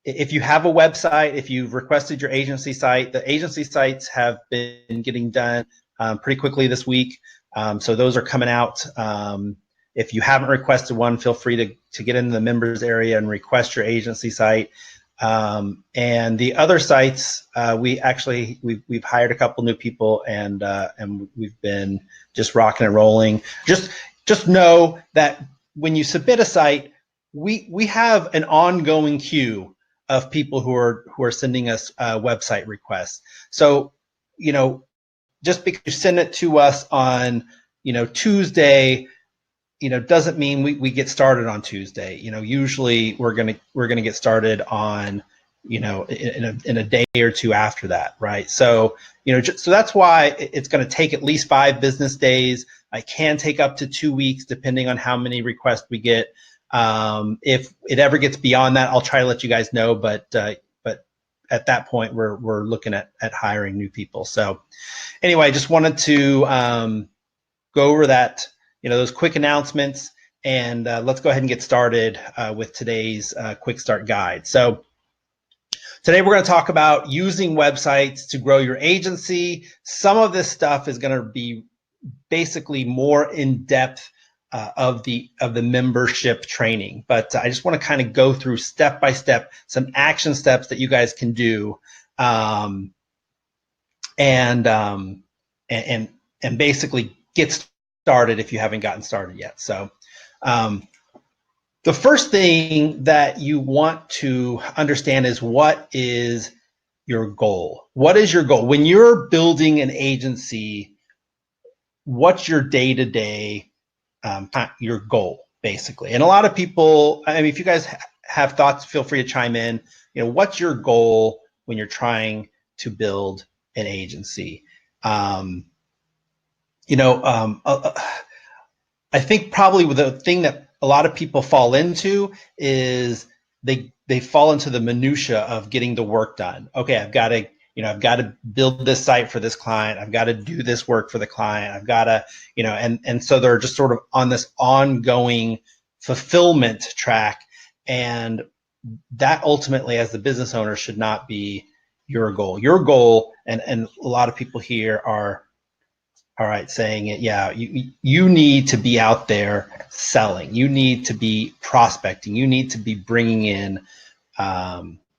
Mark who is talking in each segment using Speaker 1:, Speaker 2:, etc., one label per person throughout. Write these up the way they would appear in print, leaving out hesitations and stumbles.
Speaker 1: if you have a website, if you've requested your agency site, the agency sites have been getting done pretty quickly this week. So those are coming out. If you haven't requested one, feel free to get into the members area and request your agency site. And the other sites, we've hired a couple new people, and we've been just rocking and rolling. Just know that when you submit a site, we have an ongoing queue of people who are sending us website requests. So, just because you send it to us on Tuesday, doesn't mean we get started on Tuesday. Usually we're gonna get started on in a day or two after that, right? So so that's why it's going to take at least 5 business days. I can take up to 2 weeks depending on how many requests we get. If it ever gets beyond that, I'll try to let you guys know. But at that point, we're looking at hiring new people. So anyway, I just wanted to go over that, those quick announcements, and let's go ahead and get started with today's quick start guide. So today we're going to talk about using websites to grow your agency. Some of this stuff is going to be basically more in depth of the membership training, but I just want to kind of go through step by step some action steps that you guys can do, and basically get started if you haven't gotten started yet. So the first thing that you want to understand is, what is your goal? What is your goal? When you're building an agency, what's your day-to-day, your goal, basically? And a lot of people, I mean, if you guys have thoughts, feel free to chime in. What's your goal when you're trying to build an agency? I think probably the thing that a lot of people fall into is they fall into the minutia of getting the work done. Okay, I've got to build this site for this client. I've got to do this work for the client. I've got to, and so they're just sort of on this ongoing fulfillment track, and that ultimately, as the business owner, should not be your goal. Your goal, and a lot of people here are, all right, saying it, yeah, you need to be out there selling. You need to be prospecting. You need to be bringing in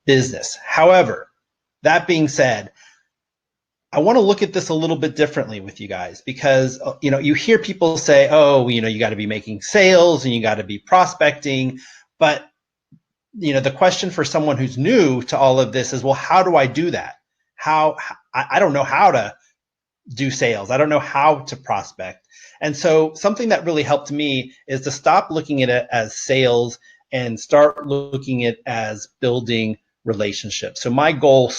Speaker 1: business. However, that being said, I want to look at this a little bit differently with you guys, because you hear people say, oh, you got to be making sales and you got to be prospecting, but the question for someone who's new to all of this is, well, how do I do that? I don't know how to do sales. I don't know how to prospect. And so something that really helped me is to stop looking at it as sales and start looking at it as building relationships. So my goal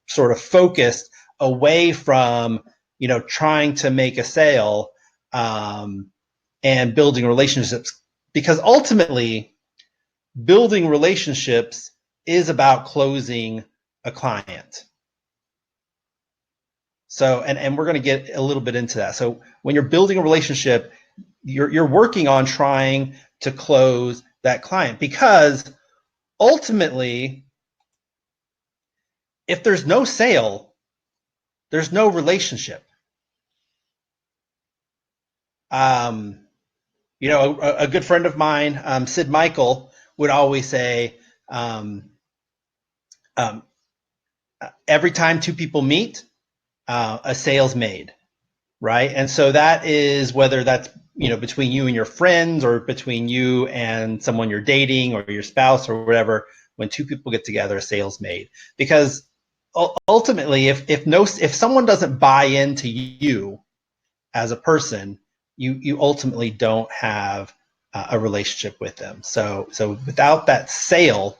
Speaker 1: sort of focused away from trying to make a sale and building relationships, because ultimately building relationships is about closing a client. So, and we're going to get a little bit into that. So when you're building a relationship, you're working on trying to close that client, because ultimately, if there's no sale, there's no relationship. A good friend of mine, Sid Michael, would always say, every time 2 people meet, a sale's made, right? And so that is, whether that's between you and your friends, or between you and someone you're dating, or your spouse, or whatever. When 2 people get together, a sale's made. Because ultimately, if someone doesn't buy into you as a person, you ultimately don't have a relationship with them. So without that sale,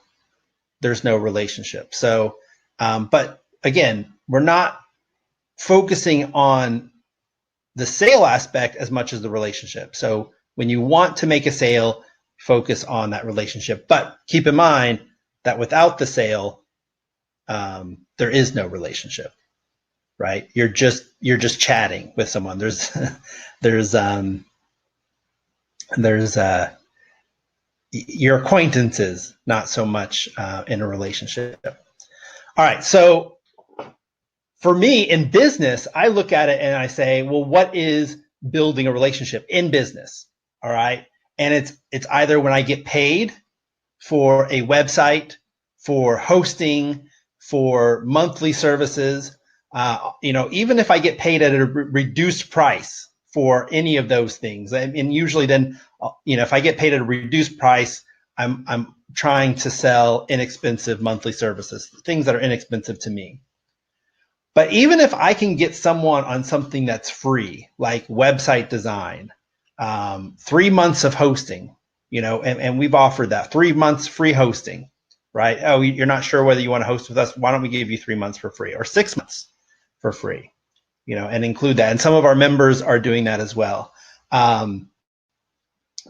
Speaker 1: there's no relationship. So, but again, we're not focusing on the sale aspect as much as the relationship. So when you want to make a sale, focus on that relationship. But keep in mind that without the sale, there is no relationship, right? You're just chatting with someone. your acquaintances, not so much in a relationship. All right, so for me in business, I look at it and I say, well, what is building a relationship in business? All right, and it's either when I get paid for a website, for hosting, for monthly services, even if I get paid at a reduced price for any of those things, and usually then, if I get paid at a reduced price, I'm trying to sell inexpensive monthly services, things that are inexpensive to me. But even if I can get someone on something that's free, like website design, 3 months of hosting, and we've offered that 3 months free hosting, right? Oh, you're not sure whether you want to host with us? Why don't we give you 3 months for free or 6 months for free, and include that. And some of our members are doing that as well.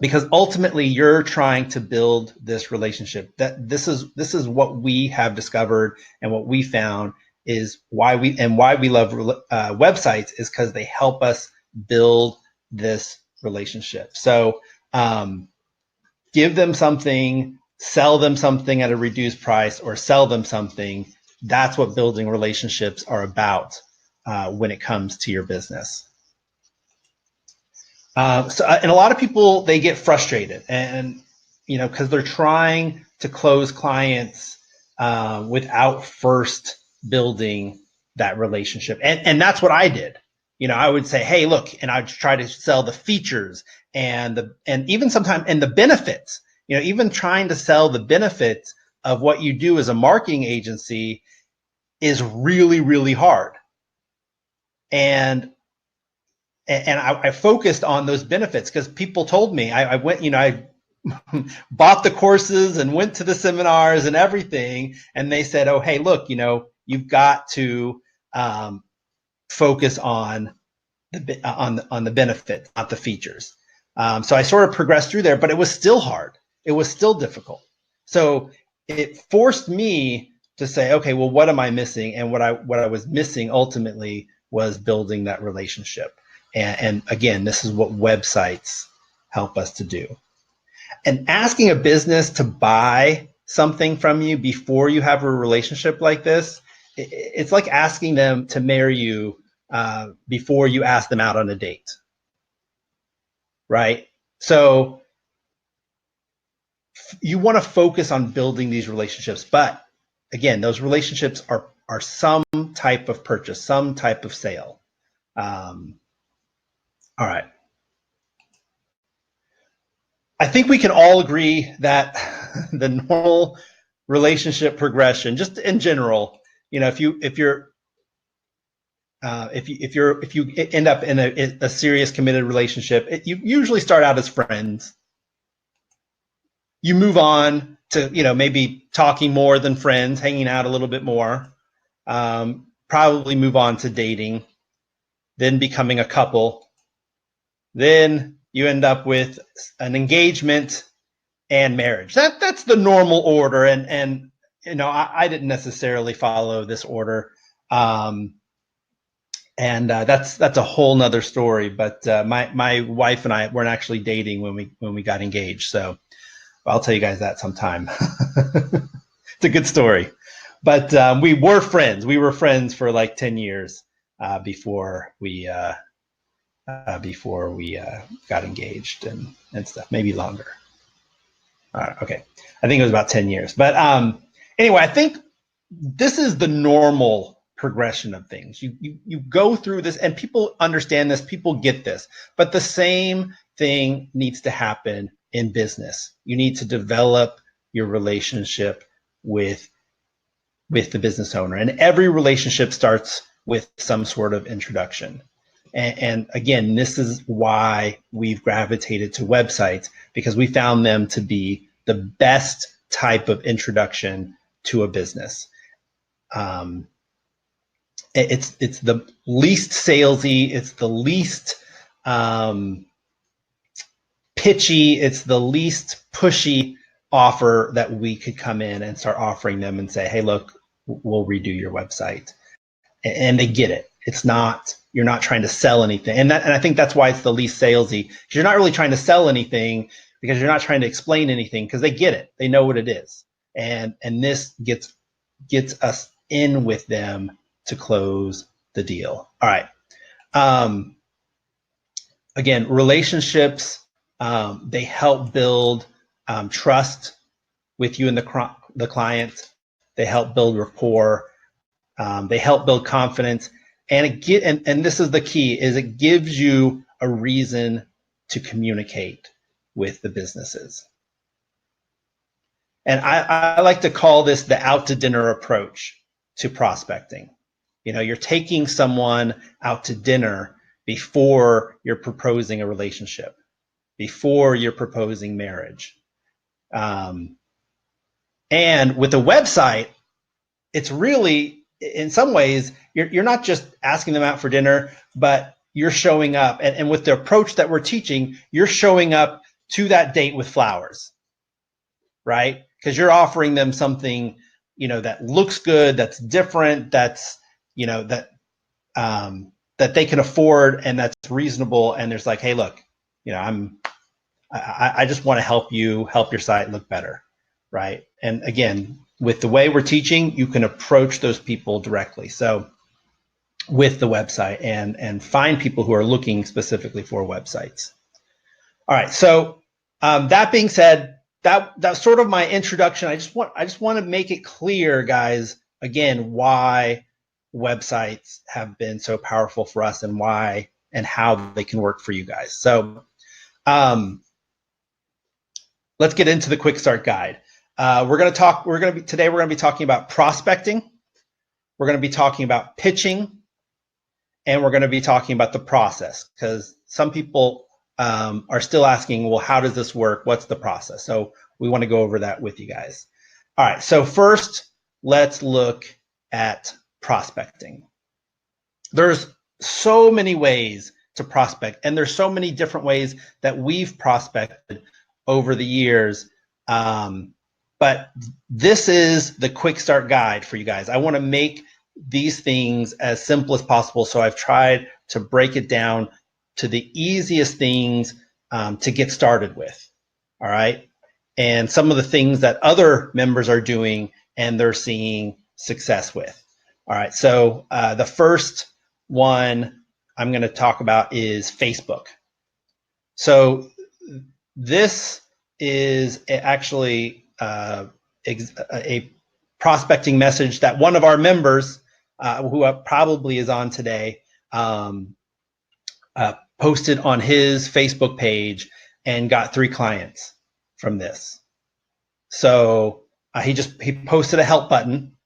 Speaker 1: Because ultimately you're trying to build this relationship. That this is what we have discovered and what we found is why we love websites is because they help us build this relationship. So give them something, sell them something at a reduced price, or sell them something. That's what building relationships are about when it comes to your business. And a lot of people, they get frustrated and, because they're trying to close clients without first building that relationship. And that's what I did. I would say, hey, look, and I'd try to sell the features and even sometimes, and the benefits, even trying to sell the benefits of what you do as a marketing agency is really, really hard. And I focused on those benefits because people told me, I went, I bought the courses and went to the seminars and everything. And they said, oh, hey, look, you've got to focus on the benefits, not the features. So I sort of progressed through there, but it was still hard. It was still difficult. So it forced me to say, okay, well, what am I missing? And what I was missing ultimately was building that relationship. And again, this is what websites help us to do. And asking a business to buy something from you before you have a relationship like this, it's like asking them to marry you before you ask them out on a date, right? So you want to focus on building these relationships, but again, those relationships are some type of purchase, some type of sale. All right. I think we can all agree that the normal relationship progression, just in general, if you end up in a serious committed relationship, you usually start out as friends. You move on to maybe talking more than friends, hanging out a little bit more. Probably move on to dating, then becoming a couple. Then you end up with an engagement and marriage. That's the normal order, and I didn't necessarily follow this order, and that's a whole nother story. But my wife and I weren't actually dating when we got engaged, so I'll tell you guys that sometime. It's a good story, but we were friends. We were friends for like 10 years before we got engaged and stuff, maybe longer. Okay, I think it was about 10 years. But anyway, I think this is the normal progression of things. You go through this, and people understand this, people get this, but the same thing needs to happen in business. You need to develop your relationship with the business owner, and every relationship starts with some sort of introduction. And again, this is why we've gravitated to websites, because we found them to be the best type of introduction to a business. It's the least salesy, it's the least pitchy, it's the least pushy offer that we could come in and start offering them and say, hey, look, we'll redo your website. And they get it. You're not trying to sell anything. And I think that's why it's the least salesy, because you're not really trying to sell anything, because you're not trying to explain anything, because they get it, they know what it is, and this gets us in with them to close the deal. All right. Again, relationships, they help build trust with you and the client. They help build rapport. They help build confidence. And this is the key, is it gives you a reason to communicate with the businesses. And I like to call this the out to dinner approach to prospecting. You know, you're taking someone out to dinner before you're proposing a relationship, before you're proposing marriage. And with a website, it's really, in some ways, you're not just asking them out for dinner, but you're showing up. And with the approach that we're teaching, you're showing up to that date with flowers, right? Because you're offering them something, you know, that looks good, that's different, that's, you know, that they can afford, and that's reasonable. And there's like, hey, look, you know, I just want to help your site look better, right? And again, with the way we're teaching, you can approach those people directly. So with the website and find people who are looking specifically for websites. All right. So that being said, that's sort of my introduction. I just want to make it clear, guys, again, why websites have been so powerful for us and why and how they can work for you guys. So let's get into the quick start guide. Today we're going to be talking about prospecting. We're going to be talking about pitching, and we're going to be talking about the process, because some people are still asking, well, how does this work? What's the process? So we want to go over that with you guys. All right. So first, let's look at prospecting. There's so many ways to prospect, and there's so many different ways that we've prospected over the years. But this is the quick start guide for you guys. I want to make these things as simple as possible. So I've tried to break it down to the easiest things to get started with. All right. And some of the things that other members are doing and they're seeing success with. All right. So the first one I'm going to talk about is Facebook. So this is actually a prospecting message that one of our members, who probably is on today, posted on his Facebook page and got 3 clients from this. So he posted a help button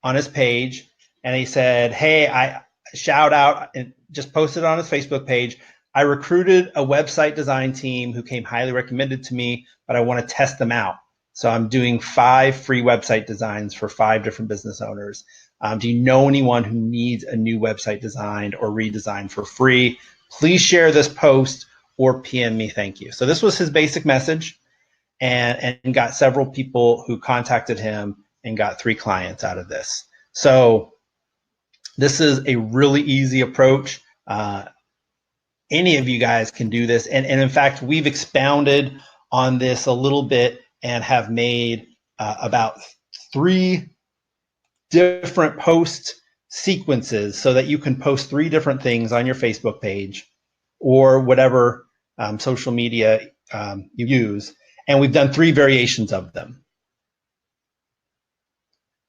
Speaker 1: on his page, and he said, hey, I shout out, and just posted on his Facebook page, I recruited a website design team who came highly recommended to me, but I want to test them out. So I'm doing 5 free website designs for 5 different business owners. Do you know anyone who needs a new website designed or redesigned for free? Please share this post or PM me, thank you. So this was his basic message, and got several people who contacted him and got 3 clients out of this. So this is a really easy approach. Any of you guys can do this. And in fact, we've expounded on this a little bit and have made about 3 different post sequences so that you can post 3 different things on your Facebook page or whatever social media you use. And we've done 3 variations of them.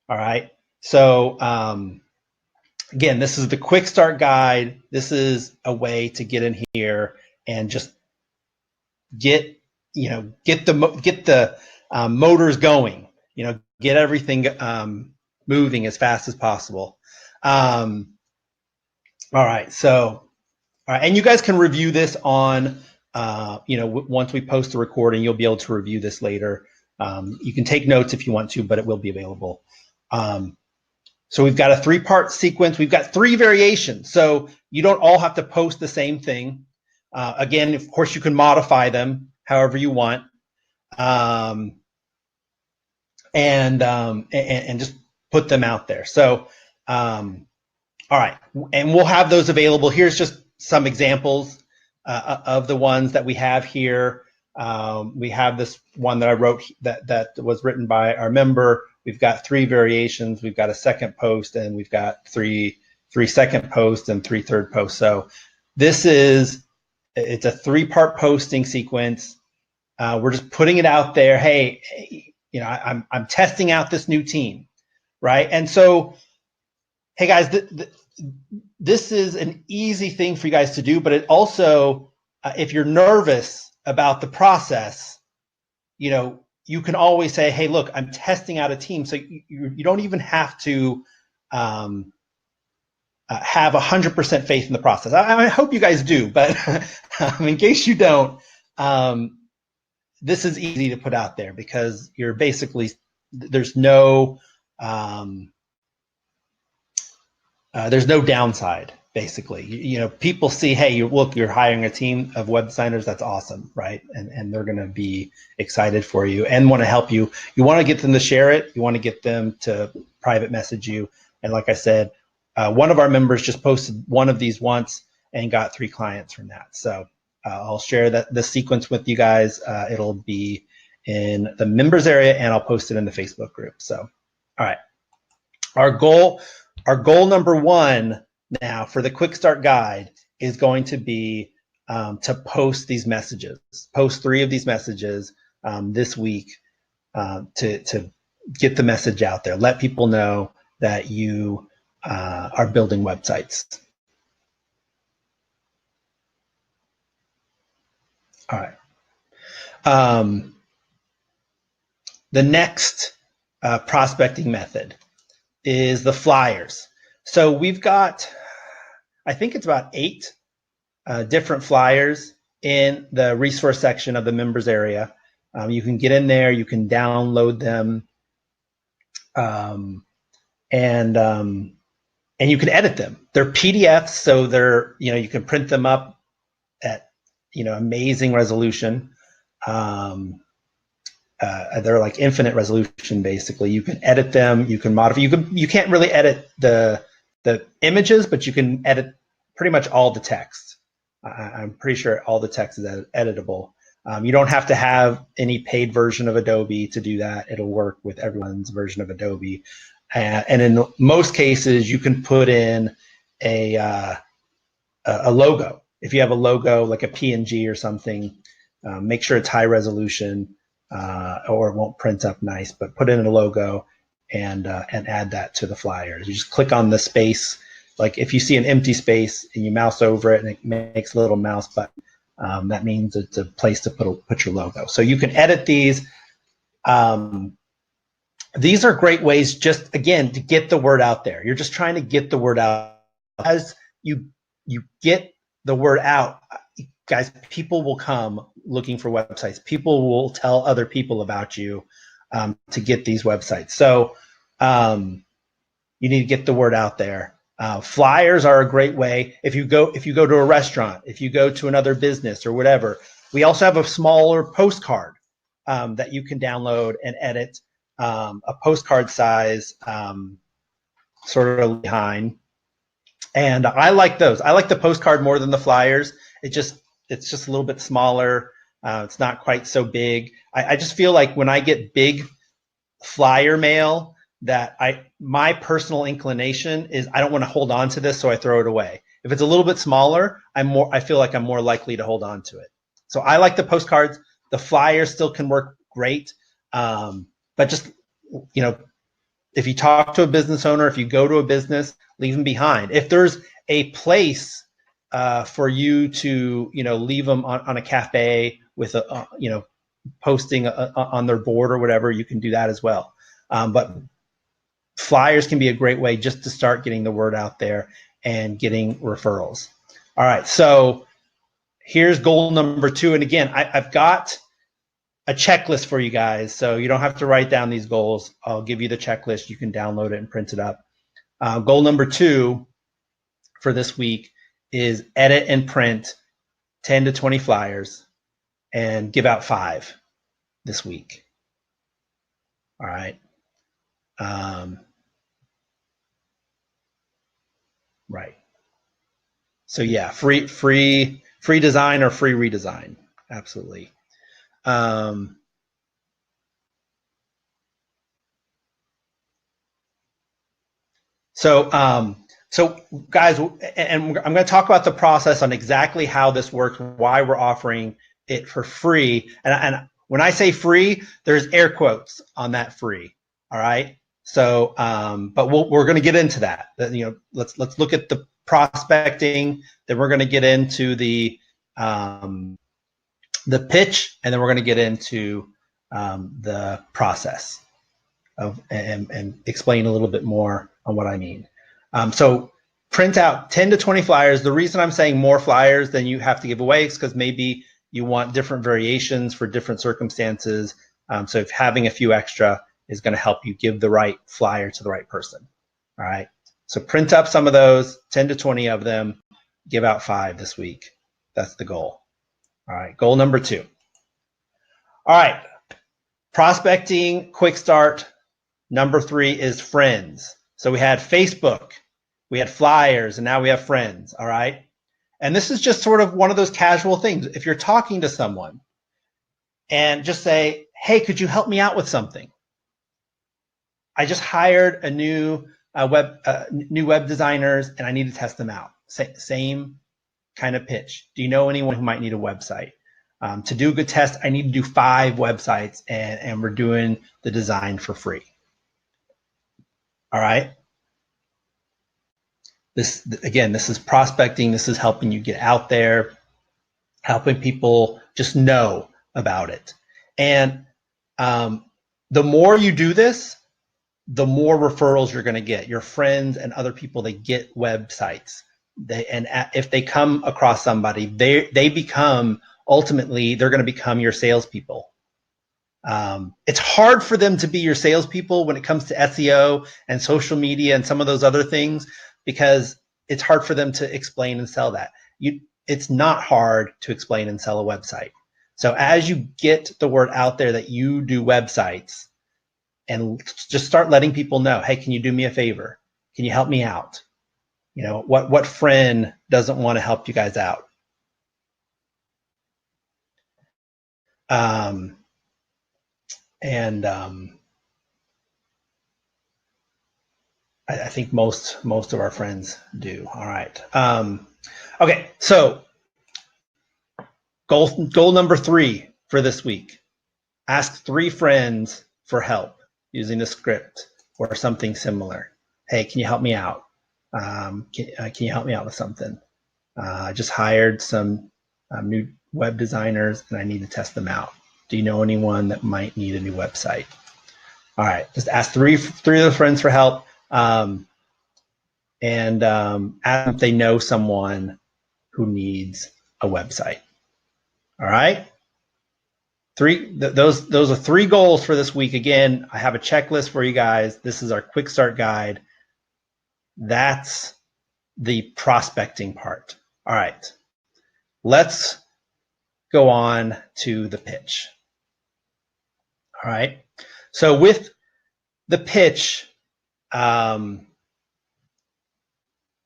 Speaker 1: All right. So again, this is the quick start guide. This is a way to get in here and just get the motors going, get everything moving as fast as possible. All right. So, all right. And you guys can review this on, once we post the recording, you'll be able to review this later. You can take notes if you want to, but it will be available. So we've got a 3-part sequence. We've got 3 variations. So you don't all have to post the same thing. Again, of course, you can modify them however you want. And just put them out there. So, all right. And we'll have those available. Here's just some examples of the ones that we have here. We have this one that I wrote that was written by our member. We've got 3 variations. We've got a second post, and we've got three second posts and 3 third posts. So it's a 3-part posting sequence. We're just putting it out there. Hey, I'm testing out this new team, right? And so, hey guys, this is an easy thing for you guys to do, but it also, if you're nervous about the process, you can always say, hey, look, I'm testing out a team. So you don't even have to have 100% faith in the process. I hope you guys do, but in case you don't, this is easy to put out there because you're basically, there's no downside. Basically, people see, hey, you're hiring a team of web designers. That's awesome, right? And they're going to be excited for you and want to help you. You want to get them to share it. You want to get them to private message you. And like I said, one of our members just posted one of these once and got 3 clients from that. So I'll share the sequence with you guys. It'll be in the members area, and I'll post it in the Facebook group. So, all right, our goal number 1 now for the quick start guide is going to be to post these messages. Post 3 of these messages this week to get the message out there. Let people know that you are building websites. All right. The next prospecting method is the flyers. So we've got, I think it's about 8 different flyers in the resource section of the members area. You can get in there, you can download them, and you can edit them. They're PDFs, so they're, you can print them up at, amazing resolution. They're like infinite resolution, basically. You can edit them, you can modify. You can't really edit the images, but you can edit pretty much all the text. I'm pretty sure all the text is editable. You don't have to have any paid version of Adobe to do that. It'll work with everyone's version of Adobe. And in most cases, you can put in a logo. If you have a logo like a PNG or something, make sure it's high resolution, or it won't print up nice, but put in a logo and add that to the flyers. You just click on the space. Like if you see an empty space and you mouse over it and it makes a little mouse button, that means it's a place to put your logo. So you can edit these. These are great ways, just again, to get the word out there. You're just trying to get the word out. As you get the word out, guys, people will come looking for websites. People will tell other people about you to get these websites. So you need to get the word out there. Flyers are a great way. If you go to a restaurant, if you go to another business or whatever, we also have a smaller postcard that you can download and edit, a postcard size, sort of behind. And I like those. I like the postcard more than the flyers. It's just a little bit smaller. It's not quite so big. I just feel like when I get big flyer mail, that my personal inclination is I don't want to hold on to this, so I throw it away. If it's a little bit smaller, I feel like I'm more likely to hold on to it. So I like the postcards. The flyers still can work great, but just, if you talk to a business owner, if you go to a business, leave them behind. If there's a place for you to, leave them on a cafe with posting on their board or whatever, you can do that as well. But flyers can be a great way just to start getting the word out there and getting referrals. All right, so here's goal number 2. And again, I've got a checklist for you guys, so you don't have to write down these goals. I'll give you the checklist. You can download it and print it up. Goal number 2 for this week is edit and print 10 to 20 flyers and give out 5 this week. All right. Right. So yeah, free design or free redesign. Absolutely. So guys, and I'm going to talk about the process on exactly how this works, why we're offering it for free. And when I say free, there's air quotes on that free. All right. So, but we're going to get into that. You know, let's look at the prospecting. Then we're going to get into the pitch, and then we're going to get into the process of and explain a little bit more on what I mean. So print out 10 to 20 flyers. The reason I'm saying more flyers than you have to give away is because maybe you want different variations for different circumstances. So if having a few extra is going to help you give the right flyer to the right person. All right. So print up some of those, 10 to 20 of them, give out 5 this week. That's the goal. All right. Goal number 2. All right. Prospecting, quick start. Number 3 is friends. So we had Facebook, we had flyers, and now we have friends, all right? And this is just sort of one of those casual things. If you're talking to someone and just say, hey, could you help me out with something? I just hired a new web designers and I need to test them out. Same kind of pitch. Do you know anyone who might need a website? To do a good test, I need to do 5 websites and we're doing the design for free. All right. This is prospecting. This is helping you get out there, helping people just know about it. And the more you do this, the more referrals you're going to get. Your friends and other people, they get websites. If they come across somebody, they become, ultimately, they're going to become your salespeople. It's hard for them to be your salespeople when it comes to SEO and social media and some of those other things, because it's hard for them to explain and sell that. It's not hard to explain and sell a website. So as you get the word out there that you do websites, and just start letting people know, hey, can you do me a favor? Can you help me out? You know, what friend doesn't want to help you guys out? I think most of our friends do. All right. Okay. So goal number 3 for this week: ask 3 friends for help using the script or something similar. Hey, can you help me out? Can you help me out with something? I just hired some new web designers and I need to test them out. Do you know anyone that might need a new website? All right, just ask three of the friends for help, and ask if they know someone who needs a website. All right, those are 3 goals for this week. Again, I have a checklist for you guys. This is our quick start guide. That's the prospecting part. All right, let's go on to the pitch. All right, so with the pitch,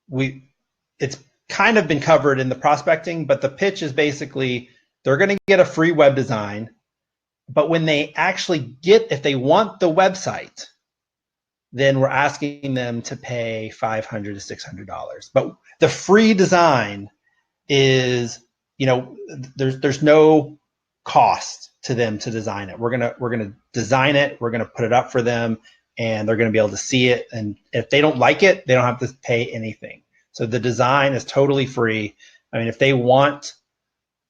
Speaker 1: it's kind of been covered in the prospecting, but the pitch is basically they're going to get a free web design, but when they actually if they want the website, then we're asking them to pay $500 to $600. But the free design is, you know, there's no cost to them to design it. We're gonna design it. We're gonna put it up for them, and they're gonna be able to see it. And if they don't like it, they don't have to pay anything. So the design is totally free. I mean, if they want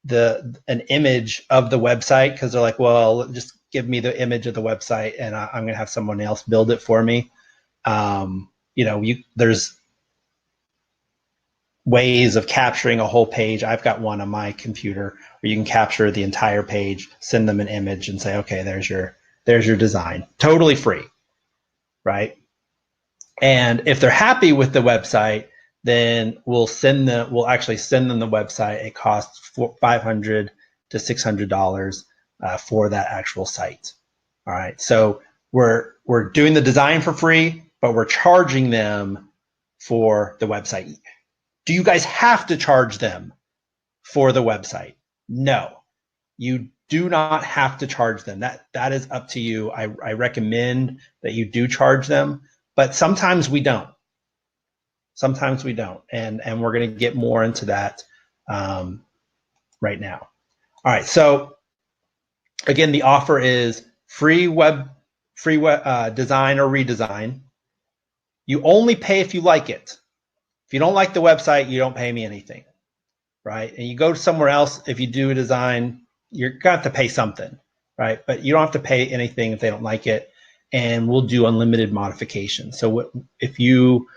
Speaker 1: an image of the website, because they're like, well, just give me the image of the website, and I'm gonna have someone else build it for me. You know, there's ways of capturing a whole page. I've got one on my computer where you can capture the entire page, send them an image, and say, okay, there's your design. Totally free, right? And if they're happy with the website, then we'll actually send them the website. It costs $500 to $600 for that actual site. All right, so we're doing the design for free, but we're charging them for the website. Do you guys have to charge them for the website? No, you do not have to charge them. That is up to you. I recommend that you do charge them, but sometimes we don't. Sometimes we don't, and we're going to get more into that right now. All right, so again, the offer is free web design or redesign. You only pay if you like it. If you don't like the website, you don't pay me anything, right? And you go somewhere else, if you do a design, you're going to have to pay something, right? But you don't have to pay anything if they don't like it, and we'll do unlimited modifications. So if you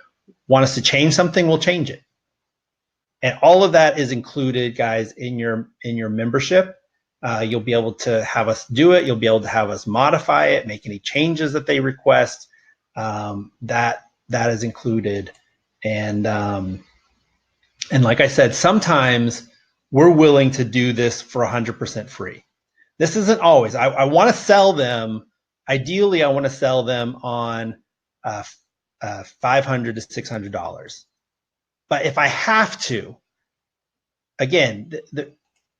Speaker 1: want us to change something, we'll change it. And all of that is included, guys, in your membership. You'll be able to have us do it. You'll be able to have us modify it, make any changes that they request. That is included. And like I said, sometimes we're willing to do this for 100% free. This isn't always. I want to sell them. Ideally, I want to sell them on $500 to $600. But if I have to, again,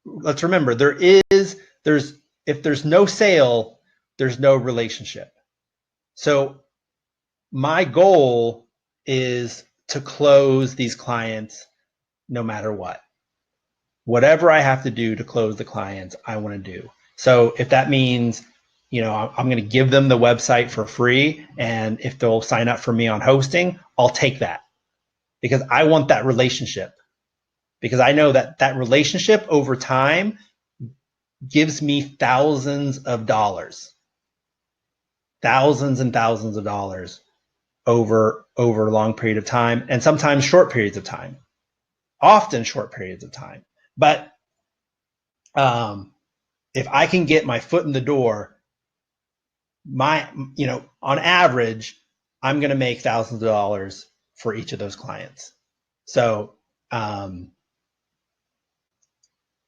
Speaker 1: let's remember, if there's no sale, there's no relationship. So my goal is to close these clients no matter what. Whatever I have to do to close the clients, I want to do. So if that means, I'm going to give them the website for free, and if they'll sign up for me on hosting, I'll take that, because I want that relationship, because I know that relationship over time gives me thousands of dollars, thousands and thousands of dollars over a long period of time, and sometimes short periods of time, often short periods of time. But if I can get my foot in the door, on average, I'm going to make thousands of dollars for each of those clients. So I'm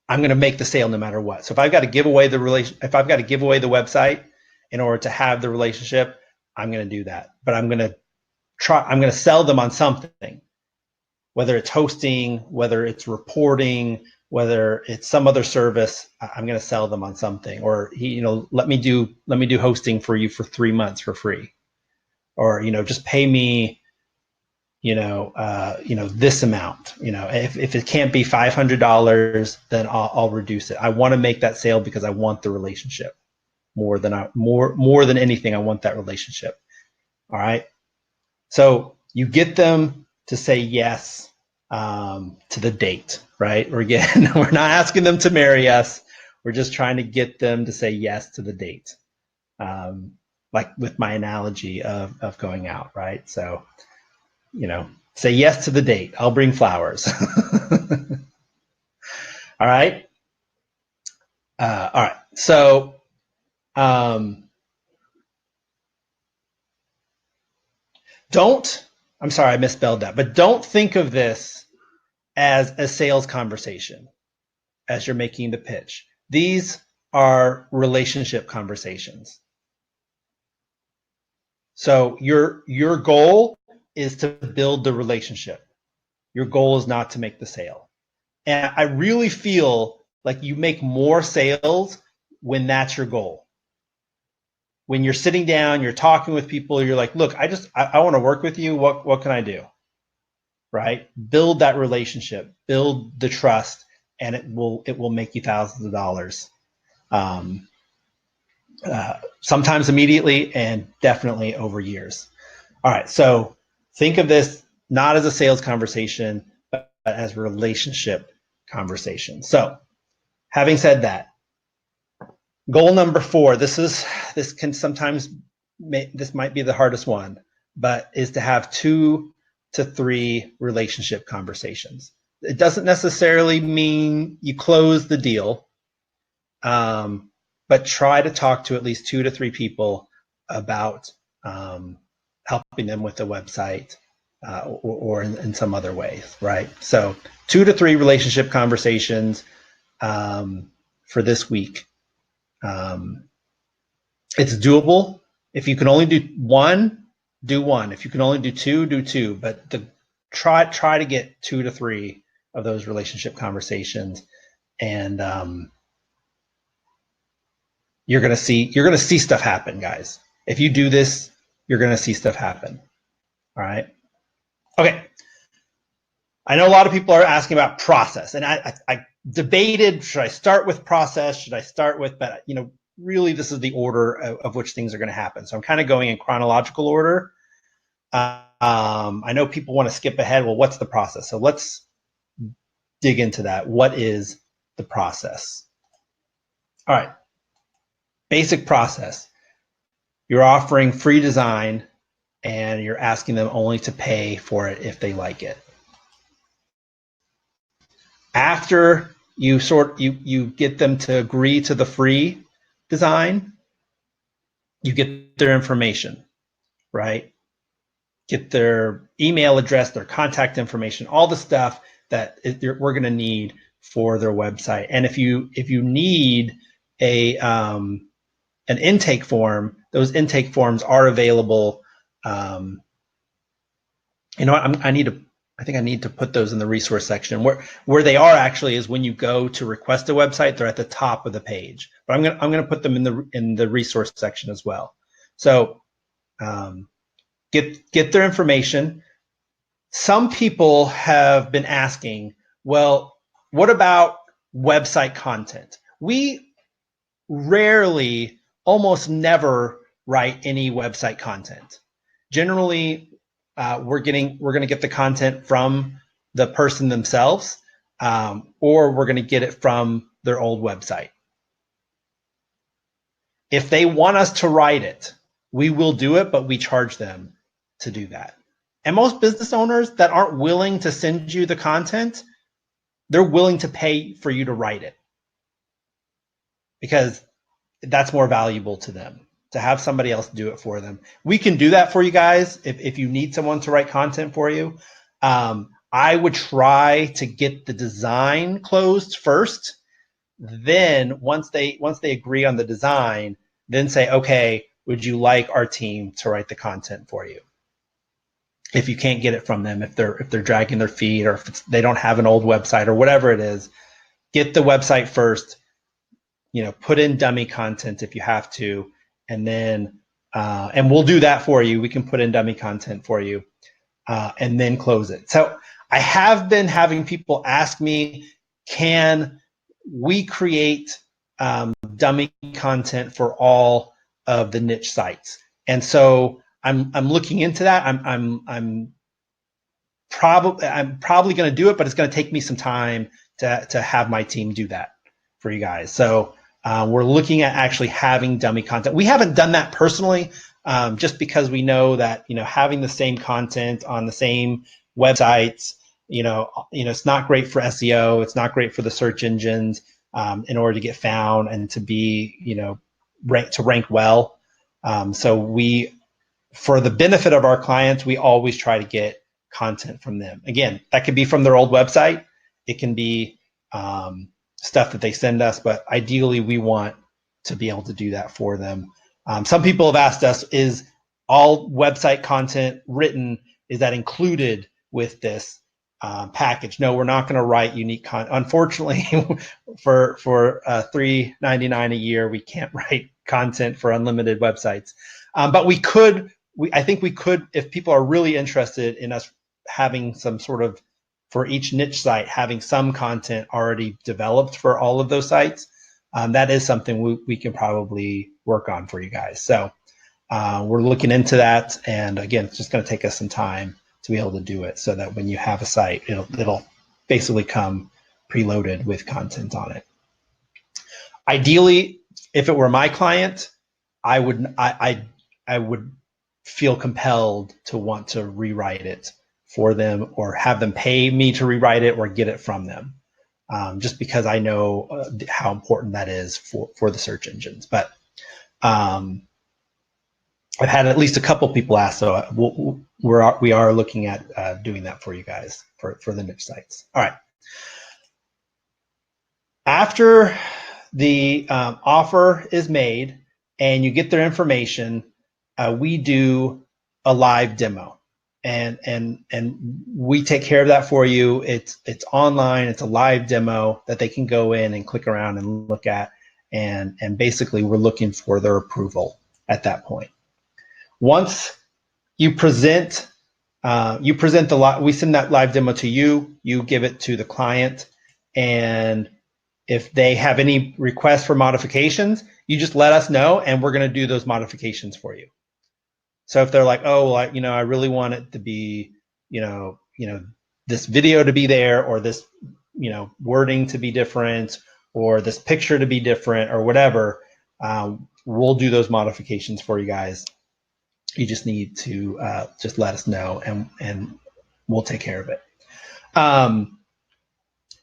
Speaker 1: going to make the sale no matter what. So if I've got to give away the website in order to have the relationship, I'm going to do that. But I'm going to sell them on something, whether it's hosting, whether it's reporting, whether it's some other service. I'm going to sell them on something, or let me do hosting for you for 3 months for free, or just pay me this amount. If it can't be $500, then I'll reduce it. I want to make that sale because I want the relationship more than anything. I want that relationship. All right. So you get them to say yes to the date, right? Or again, we're not asking them to marry us. We're just trying to get them to say yes to the date. Like with my analogy of going out, right? So, say yes to the date. I'll bring flowers. All right. All right. So, I'm sorry, I misspelled that, but don't think of this as a sales conversation as you're making the pitch. These are relationship conversations. So your goal is to build the relationship. Your goal is not to make the sale. And I really feel like you make more sales when that's your goal. When you're sitting down, you're talking with people, you're like, look, I want to work with you. What can I do? Right? Build that relationship, build the trust, and it will make you thousands of dollars. Sometimes immediately, and definitely over years. All right, so think of this not as a sales conversation, but as a relationship conversation. So having said that, goal number 4, this might be the hardest one, but is to have 2 to 3 relationship conversations. It doesn't necessarily mean you close the deal, but try to talk to at least 2 to 3 people about helping them with the website or in some other ways, right? So 2 to 3 relationship conversations for this week. It's doable. If you can only do 1, do 1. If you can only do 2, do 2. But try to get 2 to 3 of those relationship conversations, and you're gonna see stuff happen, guys. If you do this, you're gonna see stuff happen. All right. Okay. I know a lot of people are asking about process, and I debated, should I start with process? Should I start with, but really this is the order of which things are going to happen. So I'm kind of going in chronological order. I know people want to skip ahead. Well, what's the process? So let's dig into that. What is the process? All right. Basic process. You're offering free design and you're asking them only to pay for it if they like it. After you get them to agree to the free design, you get their information, right? Get their email address, their contact information, all the stuff that we're going to need for their website. And if you need an intake form, those intake forms are available. I think I need to put those in the resource section. Where they are actually is when you go to request a website, they're at the top of the page. But I'm gonna put them in the resource section as well. So get their information. Some people have been asking, well, what about website content? We rarely, almost never write any website content. Generally, we're going to get the content from the person themselves, or we're going to get it from their old website. If they want us to write it, we will do it, but we charge them to do that. And most business owners that aren't willing to send you the content, they're willing to pay for you to write it because that's more valuable to them, to have somebody else do it for them. We can do that for you guys if you need someone to write content for you. I would try to get the design closed first. Then once they agree on the design, then say, okay, would you like our team to write the content for you? If you can't get it from them, if they're dragging their feet, or if they don't have an old website or whatever it is, get the website first. Put in dummy content if you have to, and then and we'll do that for you. We can put in dummy content for you, and then close it. So I have been having people ask me, can we create dummy content for all of the niche sites? And so I'm looking into that. I'm probably going to do it, but it's going to take me some time to have my team do that for you guys. So we're looking at actually having dummy content. We haven't done that personally, just because we know that having the same content on the same websites, it's not great for SEO. It's not great for the search engines in order to get found and to be rank well. So for the benefit of our clients, we always try to get content from them. Again, that could be from their old website. It can be stuff that they send us, but ideally we want to be able to do that for them. Some people have asked us, is all website content written, is that included with this package? No, we're not going to write unique content. Unfortunately, for $3.99 a year, we can't write content for unlimited websites. But I think we could, if people are really interested in us having some sort of, for each niche site, having some content already developed for all of those sites, that is something we can probably work on for you guys. So we're looking into that. And again, it's just going to take us some time to be able to do it so that when you have a site, it'll basically come preloaded with content on it. Ideally, if it were my client, I would feel compelled to want to rewrite it for them, or have them pay me to rewrite it, or get it from them, just because I know how important that is for the search engines. But I've had at least a couple people ask, so we are looking at doing that for you guys for the niche sites. All right. After the offer is made and you get their information, we do a live demo. And we take care of that for you. It's online. It's a live demo that they can go in and click around and look at. and basically we're looking for their approval at that point. Once you present we send that live demo to you, you give it to the client, and if they have any requests for modifications, you just let us know and we're going to do those modifications for you. So if they're like, oh, well, I really want it to be, this video to be there, or this, wording to be different, or this picture to be different, or whatever, we'll do those modifications for you guys. You just need to just let us know, and we'll take care of it.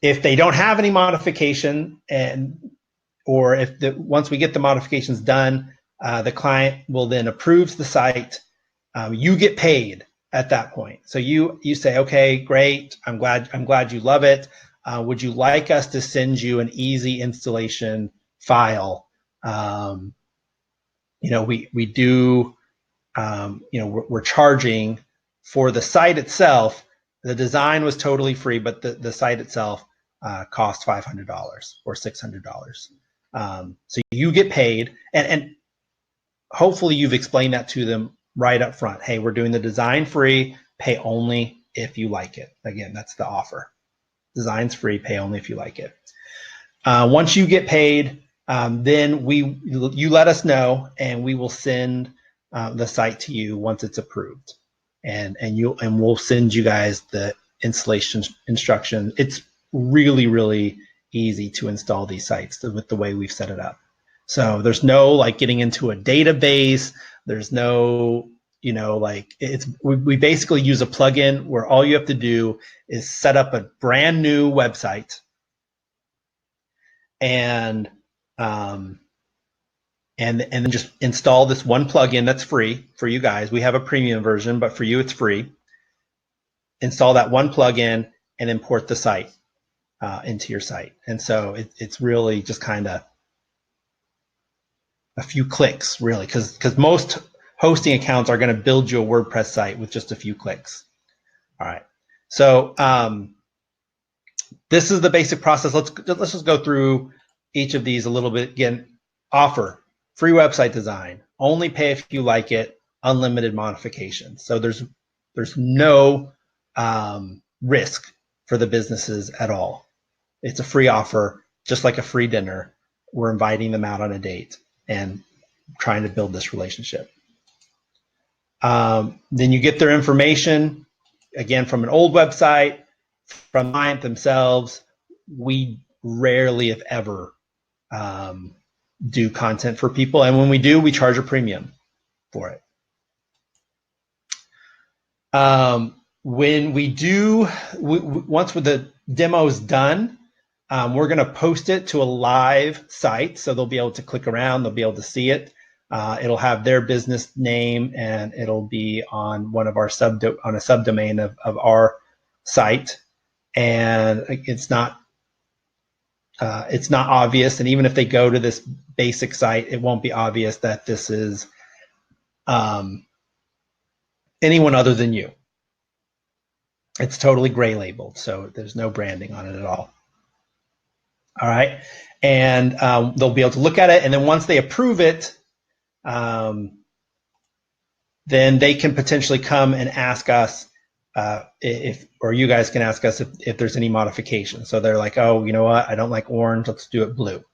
Speaker 1: If they don't have any modification, or if once we get the modifications done, the client will then approve the site. You get paid at that point. So you say, okay, great. I'm glad you love it. Would you like us to send you an easy installation file? We do. We're charging for the site itself. The design was totally free, but the site itself cost $500 or $600. So you get paid, and hopefully you've explained that to them right up front. Hey, we're doing the design free, pay only if you like it. Again, that's the offer. Design's free, pay only if you like it. Once you get paid, then you let us know, and we will send the site to you once it's approved, and we'll send you guys the installation instruction. It's really, really easy to install these sites with the way we've set it up. So there's no getting into a database. There's no, we basically use a plugin where all you have to do is set up a brand new website, and then just install this one plugin that's free for you guys. We have a premium version, but for you it's free. Install that one plugin and import the site into your site. And so it's really just kind of a few clicks, really, because most hosting accounts are going to build you a WordPress site with just a few clicks. All right. So this is the basic process. Let's just go through each of these a little bit. Again, offer, free website design, only pay if you like it, unlimited modifications. So there's no risk for the businesses at all. It's a free offer, just like a free dinner. We're inviting them out on a date and trying to build this relationship. Then you get their information, again, from an old website, from the client themselves. We rarely, if ever, do content for people. And when we do, we charge a premium for it. When we do, once the demo is done, we're going to post it to a live site, so they'll be able to click around, they'll be able to see it. It'll have their business name, and it'll be on one of our on a subdomain of our site, and it's not obvious. And even if they go to this basic site, it won't be obvious that this is anyone other than you. It's totally gray labeled, so there's no branding on it at all. All right, and they'll be able to look at it, and then once they approve it, then they can potentially come and ask us or you guys can ask us if there's any modifications. So they're like, oh, you know what? I don't like orange. Let's do it blue.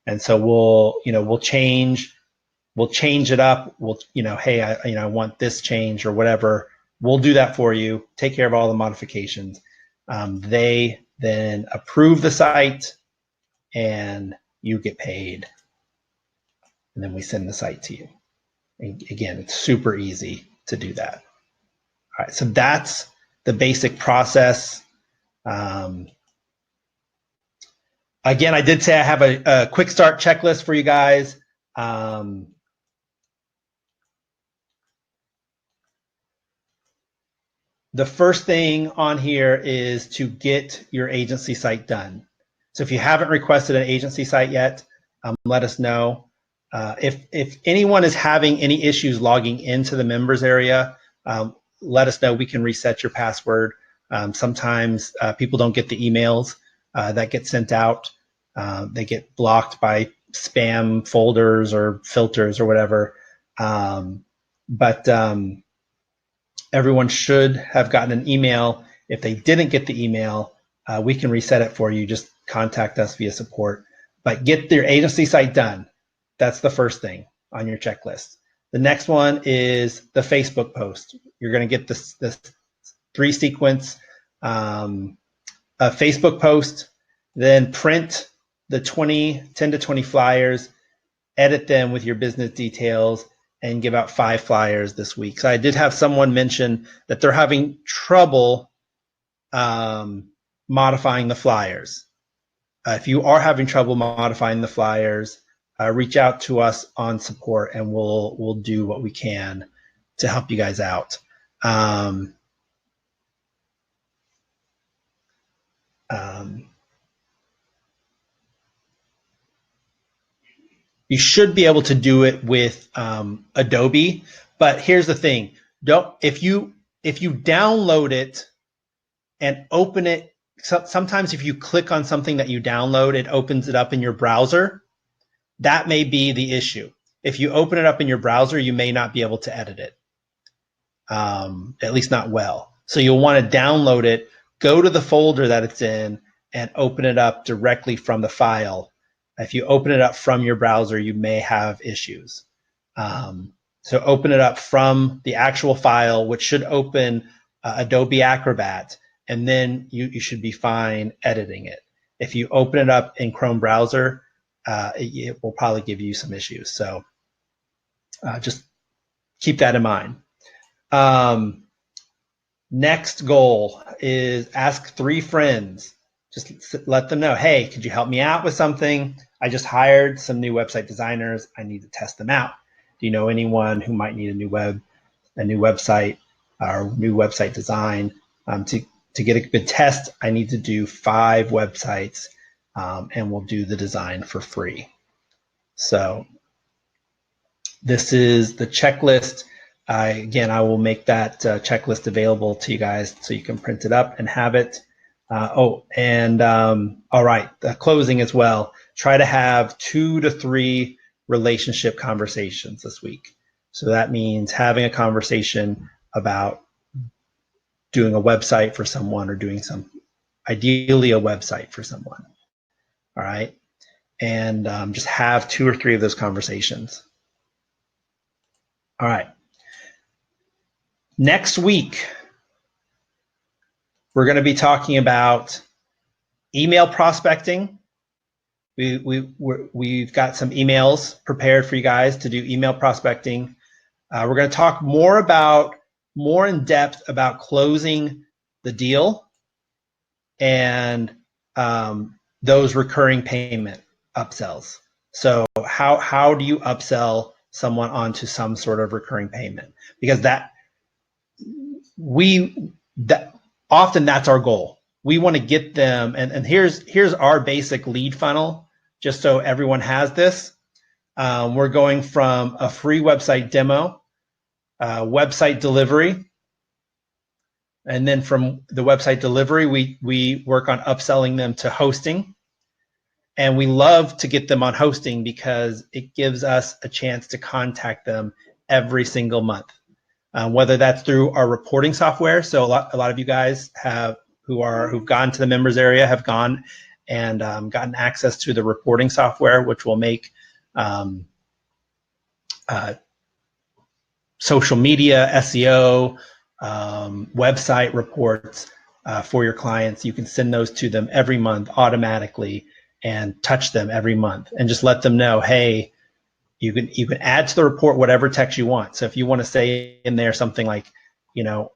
Speaker 1: And so we'll change it up. Hey, I want this change or whatever. We'll do that for you. Take care of all the modifications. They then approve the site, and you get paid. And then we send the site to you. And again, it's super easy to do that. All right, so that's the basic process. Again, I did say I have a quick start checklist for you guys. The first thing on here is to get your agency site done. So if you haven't requested an agency site yet, let us know. If anyone is having any issues logging into the members area, let us know. We can reset your password. Sometimes people don't get the emails that get sent out. They get blocked by spam folders or filters or whatever. But everyone should have gotten an email. If they didn't get the email, we can reset it for you. Just contact us via support. But get your agency site done. That's the first thing on your checklist. The next one is the Facebook post. You're going to get this 3-sequence a Facebook post, then print the 10 to 20 flyers, edit them with your business details, and give out 5 flyers this week. So I did have someone mention that they're having trouble modifying the flyers. If you are having trouble modifying the flyers, reach out to us on support, and we'll do what we can to help you guys out. You should be able to do it with Adobe, but here's the thing: if you download it and open it, sometimes if you click on something that you download, it opens it up in your browser. That may be the issue. If you open it up in your browser, you may not be able to edit it, at least not well. So you'll want to download it, go to the folder that it's in, and open it up directly from the file. If you open it up from your browser, you may have issues. So open it up from the actual file, which should open Adobe Acrobat, and then you should be fine editing it. If you open it up in Chrome browser, it will probably give you some issues. So just keep that in mind. Next goal is ask 3 friends. Just let them know, hey, could you help me out with something? I just hired some new website designers. I need to test them out. Do you know anyone who might need a new website or new website design? To get a good test, I need to do 5 websites, and we'll do the design for free. So this is the checklist. Again, I will make that checklist available to you guys so you can print it up and have it. All right, the closing as well. Try to have 2 to 3 relationship conversations this week. So that means having a conversation about doing a website for someone, or doing ideally a website for someone. All right, and just have 2 or 3 of those conversations. All right. Next week, we're going to be talking about email prospecting. We've got some emails prepared for you guys to do email prospecting. We're going to talk more in depth about closing the deal and those recurring payment upsells. So how do you upsell someone onto some sort of recurring payment? Because often that's our goal. We want to get them, and here's our basic lead funnel, just so everyone has this. We're going from a free website demo, website delivery, and then from the website delivery, we work on upselling them to hosting. And we love to get them on hosting because it gives us a chance to contact them every single month. Whether that's through our reporting software. So a lot of you guys who've gone to the members area have gone and gotten access to the reporting software, which will make social media, SEO, website reports for your clients. You can send those to them every month automatically and touch them every month, and just let them know, hey, you can add to the report whatever text you want. So if you want to say in there something like, if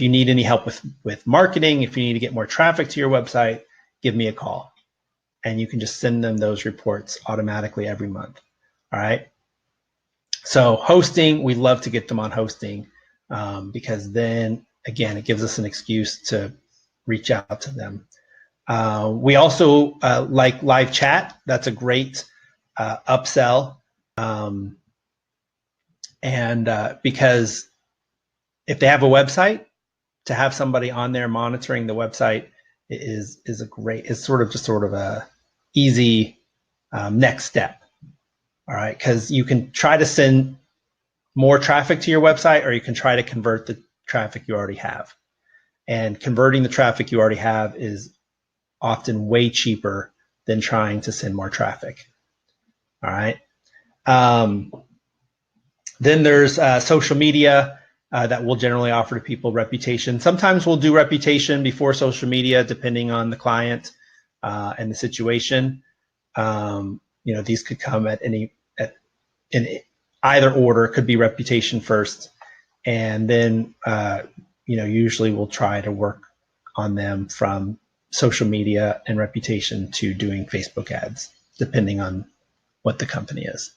Speaker 1: you need any help with marketing, if you need to get more traffic to your website, give me a call. And you can just send them those reports automatically every month. All right. So hosting, we love to get them on hosting because then, again, it gives us an excuse to reach out to them. We also like live chat. That's a great upsell. Because if they have a website, to have somebody on there monitoring the website is a great, is sort of a easy next step. All right, because you can try to send more traffic to your website, or you can try to convert the traffic you already have. And converting the traffic you already have is often way cheaper than trying to send more traffic. All right. Then there's social media that we'll generally offer to people. Reputation. Sometimes we'll do reputation before social media, depending on the client and the situation. These could come in either order. It could be reputation first, and then usually we'll try to work on them from social media and reputation to doing Facebook ads, depending on what the company is.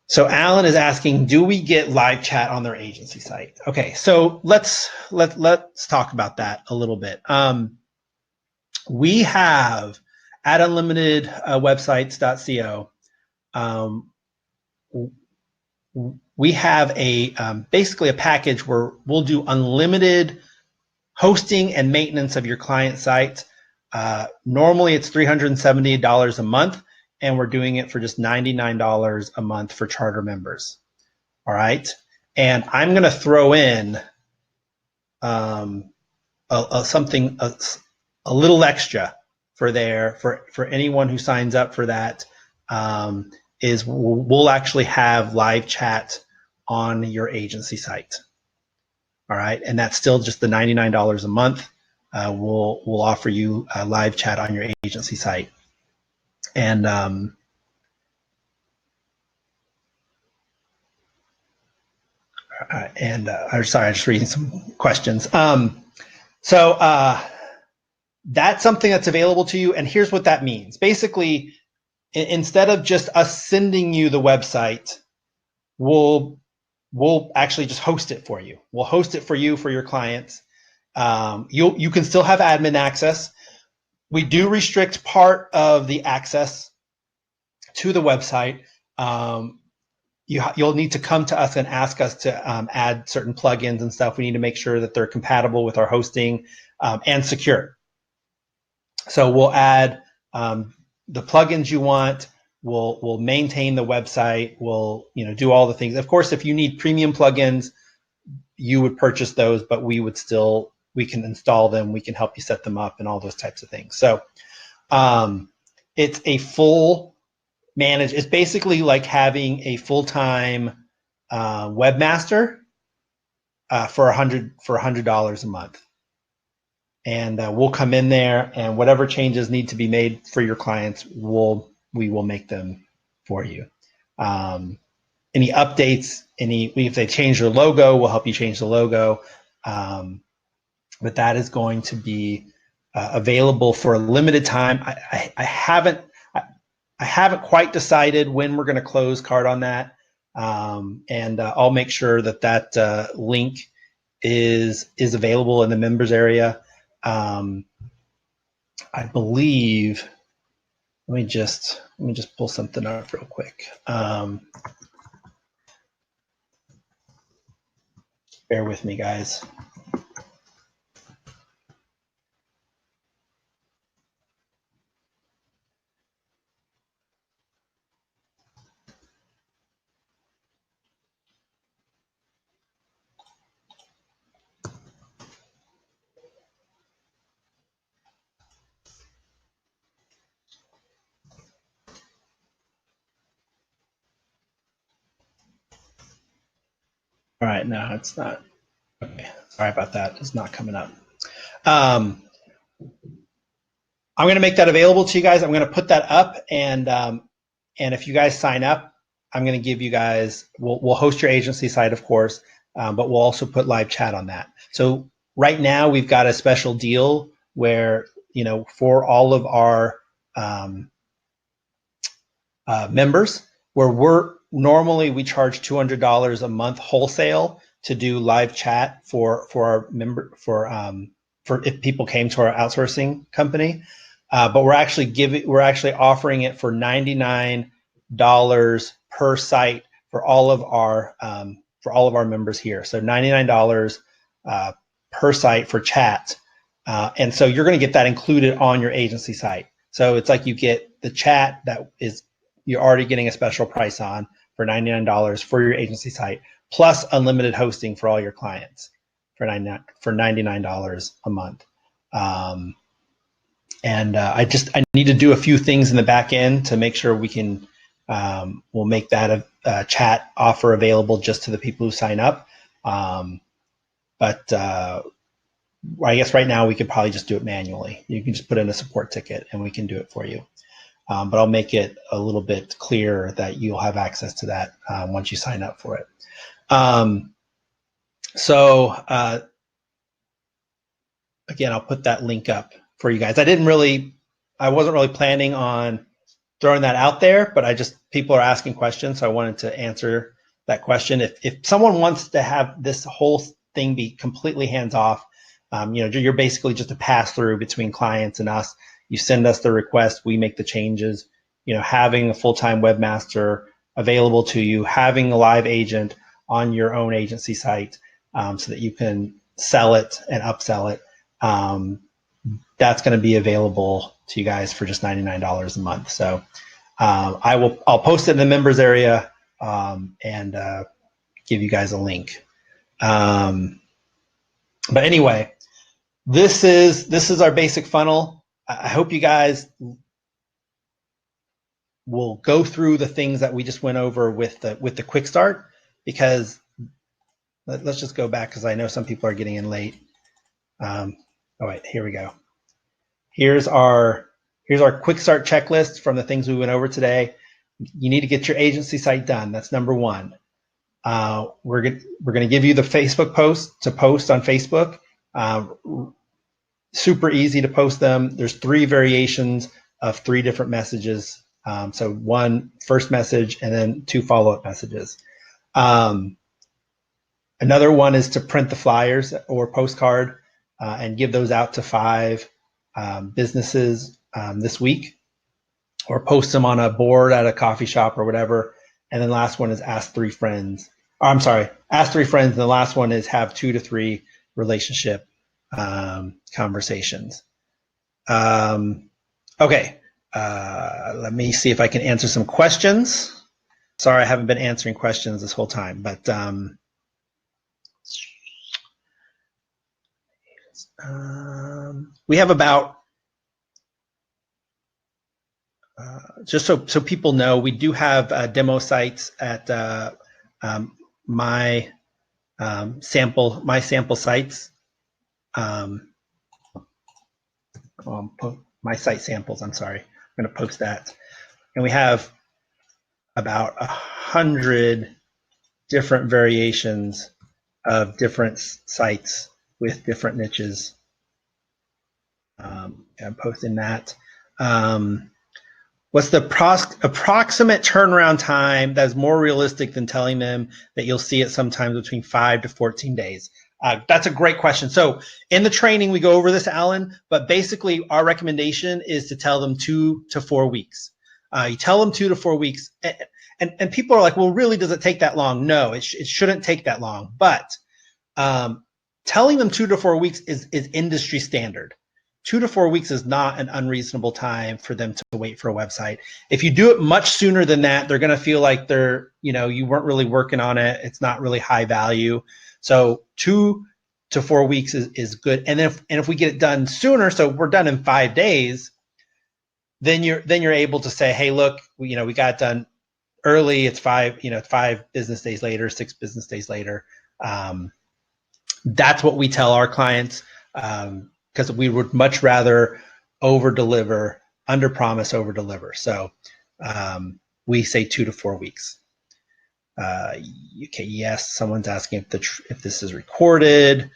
Speaker 1: So Alan is asking, do we get live chat on their agency site? Okay, so let's talk about that a little bit. We have at unlimitedwebsites.co, we have basically a package where we'll do unlimited hosting and maintenance of your client site. Normally it's $370 a month, and we're doing it for just $99 a month for charter members. All right, and I'm going to throw in something a little extra for anyone who signs up for that. Is we'll actually have live chat on your agency site. All right, and that's still just the $99 a month. We'll offer you a live chat on your agency site. And I'm sorry, I'm just reading some questions. So that's something that's available to you, and here's what that means. Basically, instead of just us sending you the website, we'll actually just host it for you. We'll host it for you, for your clients. You can still have admin access. We do restrict part of the access to the website. You'll need to come to us and ask us to add certain plugins and stuff. We need to make sure that they're compatible with our hosting and secure. So we'll add the plugins you want. We'll maintain the website. We'll do all the things. Of course, if you need premium plugins, you would purchase those, but we can install them. We can help you set them up and all those types of things. So it's a full manage. It's basically like having a full-time webmaster for $100 a month. And we'll come in there, and whatever changes need to be made for your clients, we will make them for you. Any updates, if they change their logo, we'll help you change the logo. But that is going to be available for a limited time. I haven't quite decided when we're going to close card on that, and I'll make sure that link is available in the members area. I believe. Let me just pull something up real quick. Bear with me, guys. All right, no, it's not. Okay, sorry about that. It's not coming up. I'm going to make that available to you guys. I'm going to put that up, and if you guys sign up, I'm going to give you guys. We'll host your agency site, of course, but we'll also put live chat on that. So right now we've got a special deal where for all of our members, where normally we charge $200 a month wholesale to do live chat for our member for if people came to our outsourcing company, but we're actually offering it for $99 per site for all of our members here. So $99 per site for chat. And so you're going to get that included on your agency site. So it's like you get the chat that is you're already getting a special price on for $99 for your agency site, plus unlimited hosting for all your clients for $99 a month. I need to do a few things in the back end to make sure we can, we'll make that a chat offer available just to the people who sign up. But I guess right now we could probably just do it manually. You can just put in a support ticket and we can do it for you. But I'll make it a little bit clearer that you'll have access to that once you sign up for it. Again, I'll put that link up for you guys. I wasn't really planning on throwing that out there, but people are asking questions, so I wanted to answer that question. If someone wants to have this whole thing be completely hands-off, you're basically just a pass-through between clients and us. You send us the request, we make the changes. Having a full-time webmaster available to you, having a live agent on your own agency site so that you can sell it and upsell it. That's going to be available to you guys for just $99 a month. So I'll post it in the members area and give you guys a link. But anyway, this is our basic funnel. I hope you guys will go through the things that we just went over with the quick start, because let's just go back because I know some people are getting in late. Oh wait, here we go. Here's our quick start checklist from the things we went over today. You need to get your agency site done. That's number one. We're going to give you the Facebook post to post on Facebook. Super easy to post them. There's 3 variations of 3 different messages. So 1 first message and then 2 follow-up messages. Another one is to print the flyers or postcard and give those out to 5 businesses this week, or post them on a board at a coffee shop or whatever. And then last one is ask 3 friends. Ask 3 friends. And the last one is have 2 to 3 relationship conversations. Okay, let me see if I can answer some questions. Sorry, I haven't been answering questions this whole time, but we have about, just so people know, we do have demo sites at my sample sites. My site samples, I'm sorry. I'm going to post that. And we have about 100 different variations of different sites with different niches. I'm posting that. What's the approximate turnaround time that's more realistic than telling them that you'll see it sometimes between 5 to 14 days? That's a great question. So in the training, we go over this, Alan, but basically our recommendation is to tell them 2 to 4 weeks. You tell them 2 to 4 weeks, and people are like, well, really, does it take that long? No, it shouldn't take that long, but telling them 2 to 4 weeks is industry standard. 2 to 4 weeks is not an unreasonable time for them to wait for a website. If you do it much sooner than that, they're going to feel like you weren't really working on it. It's not really high value. So 2 to 4 weeks is good. And if we get it done sooner, so we're done in 5 days, then you're able to say, hey, look, we got it done early. It's 5 business days later, 6 business days later. That's what we tell our clients, because we would much rather over-deliver, under-promise, over-deliver. So we say 2 to 4 weeks. Okay, yes, someone's asking if this is recorded.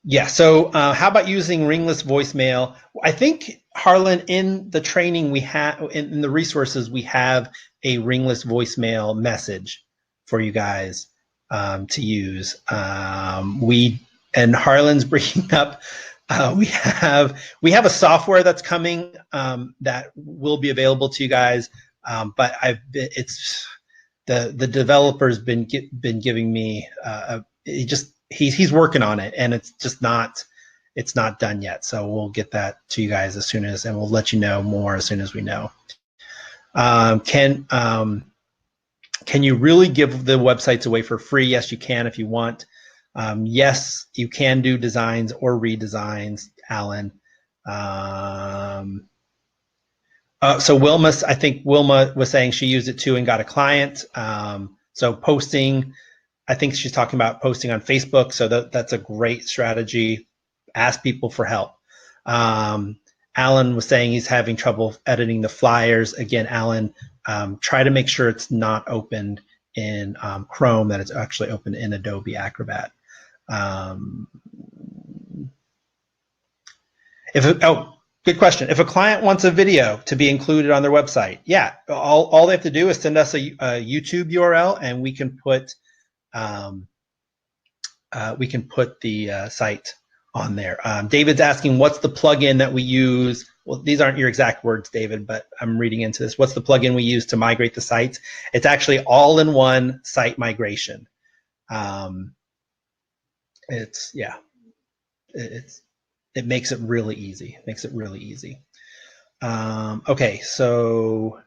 Speaker 1: Yeah, so how about using ringless voicemail? I think, Harlan, in the training we have, in the resources, we have a ringless voicemail message for you guys to use. And Harlan's bringing up, we have a software that's coming that will be available to you guys, but the developer's been giving me he's working on it, and it's not done yet. So we'll get that to you guys and we'll let you know more as soon as we know. Can you really give the websites away for free? Yes, you can if you want. Yes, you can do designs or redesigns, Alan. So I think Wilma was saying she used it too and got a client. So posting, I think she's talking about posting on Facebook. So that's a great strategy. Ask people for help. Alan was saying he's having trouble editing the flyers. Again, Alan, try to make sure it's not opened in Chrome, that it's actually open in Adobe Acrobat. Good question. If a client wants a video to be included on their website, yeah, all they have to do is send us a YouTube URL, and we can put the site on there. David's asking, what's the plugin that we use? Well, these aren't your exact words, David, but I'm reading into this. What's the plugin we use to migrate the sites? It's actually all-in-one site migration. It makes it really easy. Okay, so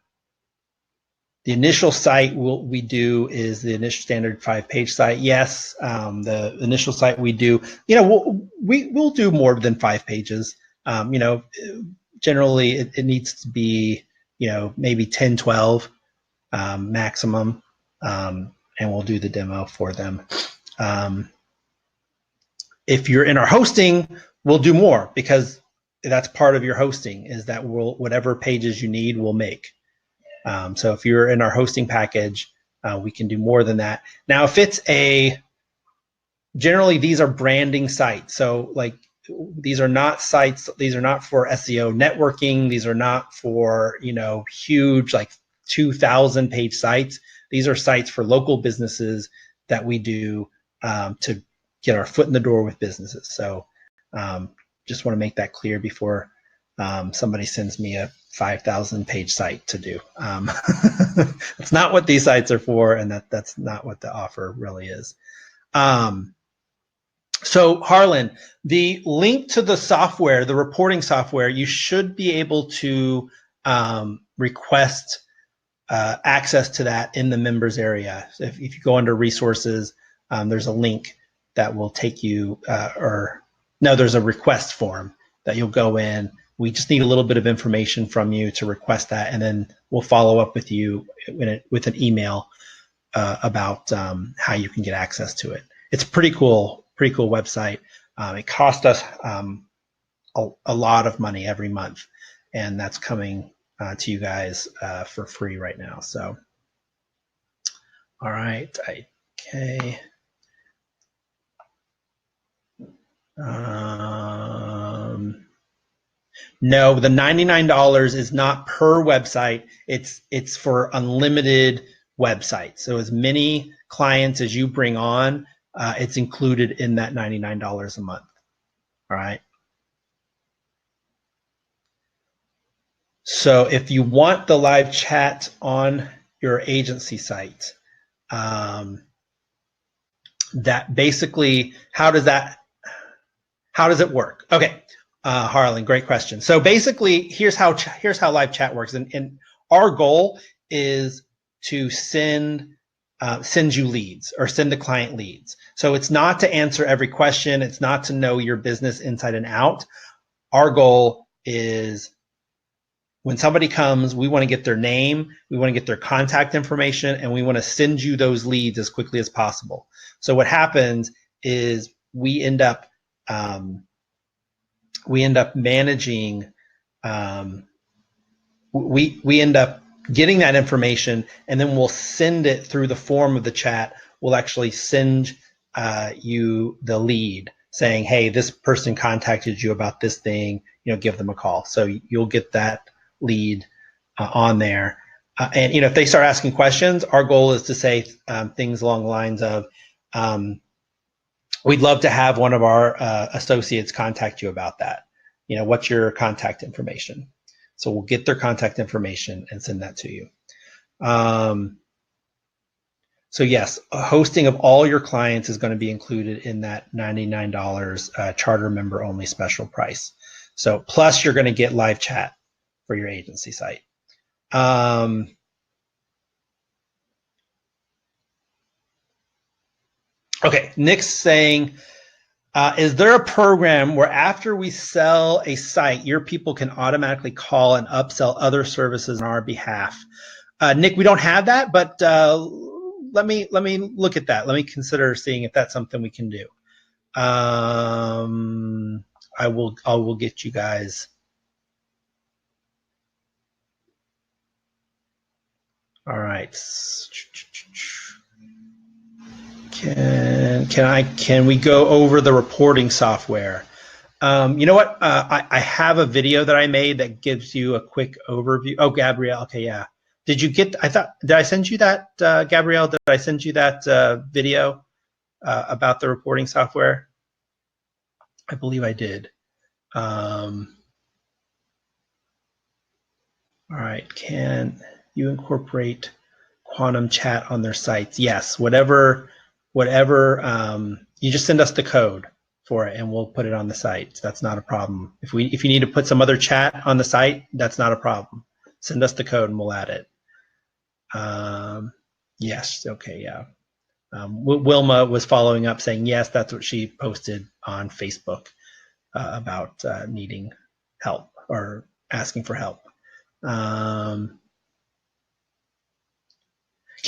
Speaker 1: the initial site we do is the initial standard 5-page site. Yes, the initial site we do, we'll do more than 5 pages. Generally it needs to be, maybe 10, 12 maximum, and we'll do the demo for them. If you're in our hosting, we'll do more, because that's part of your hosting, is that whatever pages you need, we'll make. So if you're in our hosting package, we can do more than that. Now, if it's generally these are branding sites. So like, these are not sites, these are not for SEO networking. These are not for, huge, like 2,000 page sites. These are sites for local businesses that we do to get our foot in the door with businesses. So just want to make that clear before somebody sends me a 5,000 page site to do. That's not what these sites are for, and that's not what the offer really is. So Harlan, the link to the software, the reporting software, you should be able to request access to that in the members area. So if you go under resources, there's a link that will take you, there's a request form that you'll go in. We just need a little bit of information from you to request that, and then we'll follow up with you with an email about how you can get access to it. It's a pretty cool website. It costs us a lot of money every month, and that's coming to you guys for free right now. So, all right, okay. No, the $99 is not per website. It's for unlimited websites. So as many clients as you bring on, it's included in that $99 a month. All right. So if you want the live chat on your agency site, that basically, how does it work? Okay. Harlan, great question. So basically, here's how live chat works, and our goal is to send you leads, or send the client leads. So it's not to answer every question. It's not to know your business inside and out. Our goal is, when somebody comes, we want to get their name, we want to get their contact information, and we want to send you those leads as quickly as possible. So what happens is we end up managing, we end up getting that information, and then we'll send it through the form of the chat. We'll actually send you the lead saying, hey, this person contacted you about this thing, give them a call. So you'll get that lead on there. And if they start asking questions, our goal is to say things along the lines of, we'd love to have one of our associates contact you about that. What's your contact information? So we'll get their contact information and send that to you. So yes, hosting of all your clients is going to be included in that $99 charter member only special price. So plus you're going to get live chat for your agency site. Okay, Nick's saying, is there a program where after we sell a site, your people can automatically call and upsell other services on our behalf? Nick, we don't have that, but let me look at that. Let me consider seeing if that's something we can do. I will get you guys. All right. Can we go over the reporting software? You know what? I have a video that I made that gives you a quick overview. Oh, Gabrielle. Okay, yeah. Did you get? Did I send you that, Gabrielle? Did I send you that video about the reporting software? I believe I did. All right. Can you incorporate Quantum Chat on their sites? Yes. Whatever. You just send us the code for it, and we'll put it on the site. That's not a problem. If you need to put some other chat on the site, that's not a problem. Send us the code, and we'll add it. Yes. Okay. Yeah. Wilma was following up saying yes. That's what she posted on Facebook about needing help or asking for help. Can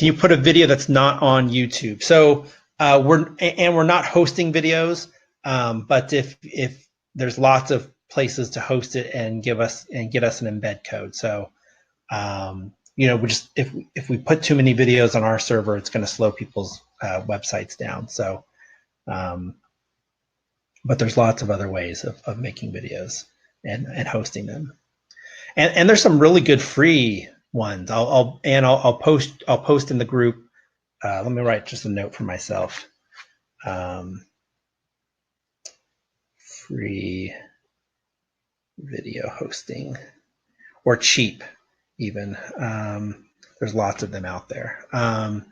Speaker 1: you put a video that's not on YouTube? So we're not hosting videos, but if there's lots of places to host it and get us an embed code. So you know, if we put too many videos on our server, it's going to slow people's websites down. So, but there's lots of other ways of making videos and hosting them. And there's some really good free ones. I'll post in the group. Let me write just a note for myself. Free video hosting, or cheap even. There's lots of them out there, and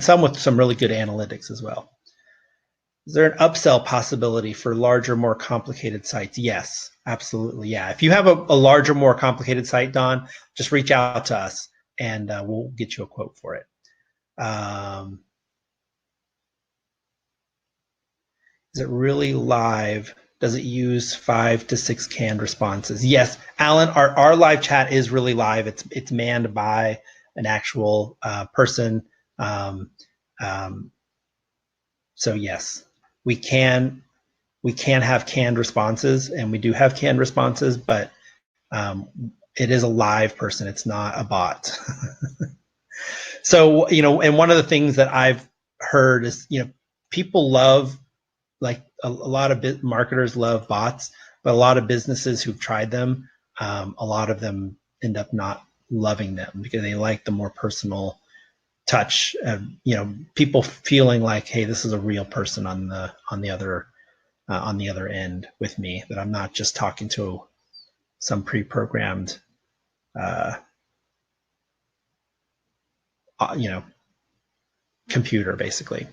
Speaker 1: some with some really good analytics as well. Is there an upsell possibility for larger, more complicated sites? Yes, absolutely. Yeah. If you have a larger, more complicated site, Don, just reach out to us and we'll get you a quote for it. Is it really live? Does it use 5 to 6 canned responses? Yes, Alan, our live chat is really live. It's manned by an actual person. So yes, we can have canned responses, and we do have canned responses, but it is a live person. It's not a bot. So, you know, and one of the things that I've heard is, you know, people love, like a lot of marketers love bots, but a lot of businesses who've tried them, a lot of them end up not loving them because they like the more personal touch. You know, people feeling like, hey, this is a real person on the other end with me, that I'm not just talking to some pre-programmed you know, computer basically.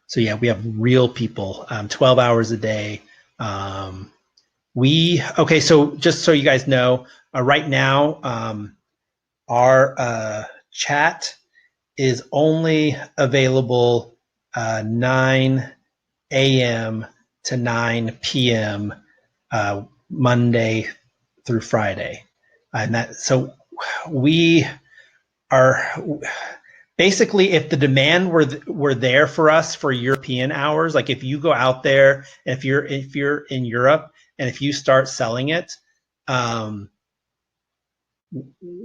Speaker 1: So yeah, we have real people, 12 hours a day. Okay, so just so you guys know, right now, our chat is only available 9 a.m. to 9 p.m. Monday through Friday, and that, so we are basically, if the demand were there for us for European hours, like if you go out there, and if you're in Europe, and if you start selling it,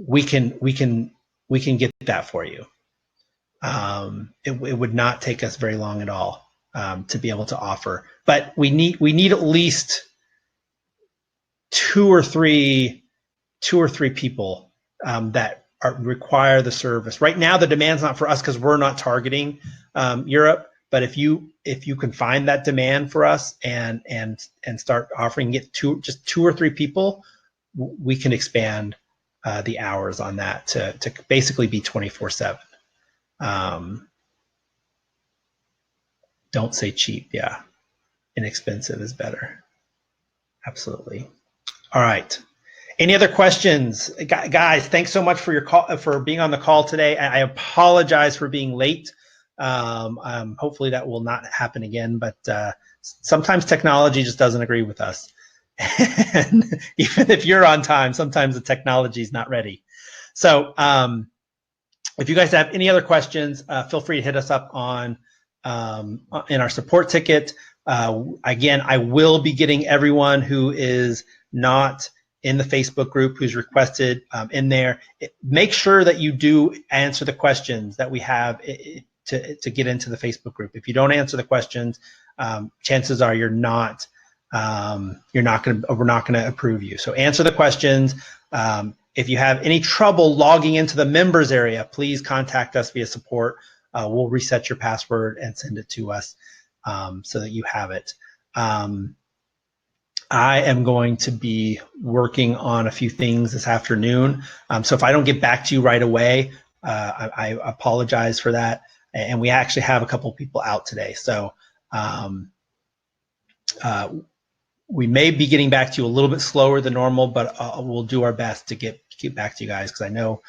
Speaker 1: we can get that for you. It would not take us very long at all to be able to offer, but we need at least two or three people that require the service. Right now, the demand's not for us because we're not targeting Europe. But if you can find that demand for us and start offering, get just two or three people, we can expand the hours on that to basically be 24/7. Don't say cheap. Yeah, inexpensive is better. Absolutely. All right. Any other questions, guys? Thanks so much for your call, for being on the call today. I apologize for being late. Hopefully that will not happen again, but sometimes technology just doesn't agree with us. And even if you're on time, sometimes the technology is not ready. So if you guys have any other questions, feel free to hit us up on in our support ticket. Again, I will be getting everyone who is not in the Facebook group who's requested in there. Make sure that you do answer the questions that we have to get into the Facebook group. If you don't answer the questions, chances are we're not going to approve you. So answer the questions. If you have any trouble logging into the members area, please contact us via support. We'll reset your password and send it to us so that you have it. I am going to be working on a few things this afternoon. So if I don't get back to you right away, I apologize for that. And we actually have a couple of people out today. So we may be getting back to you a little bit slower than normal, but we'll do our best to get back to you guys, because I know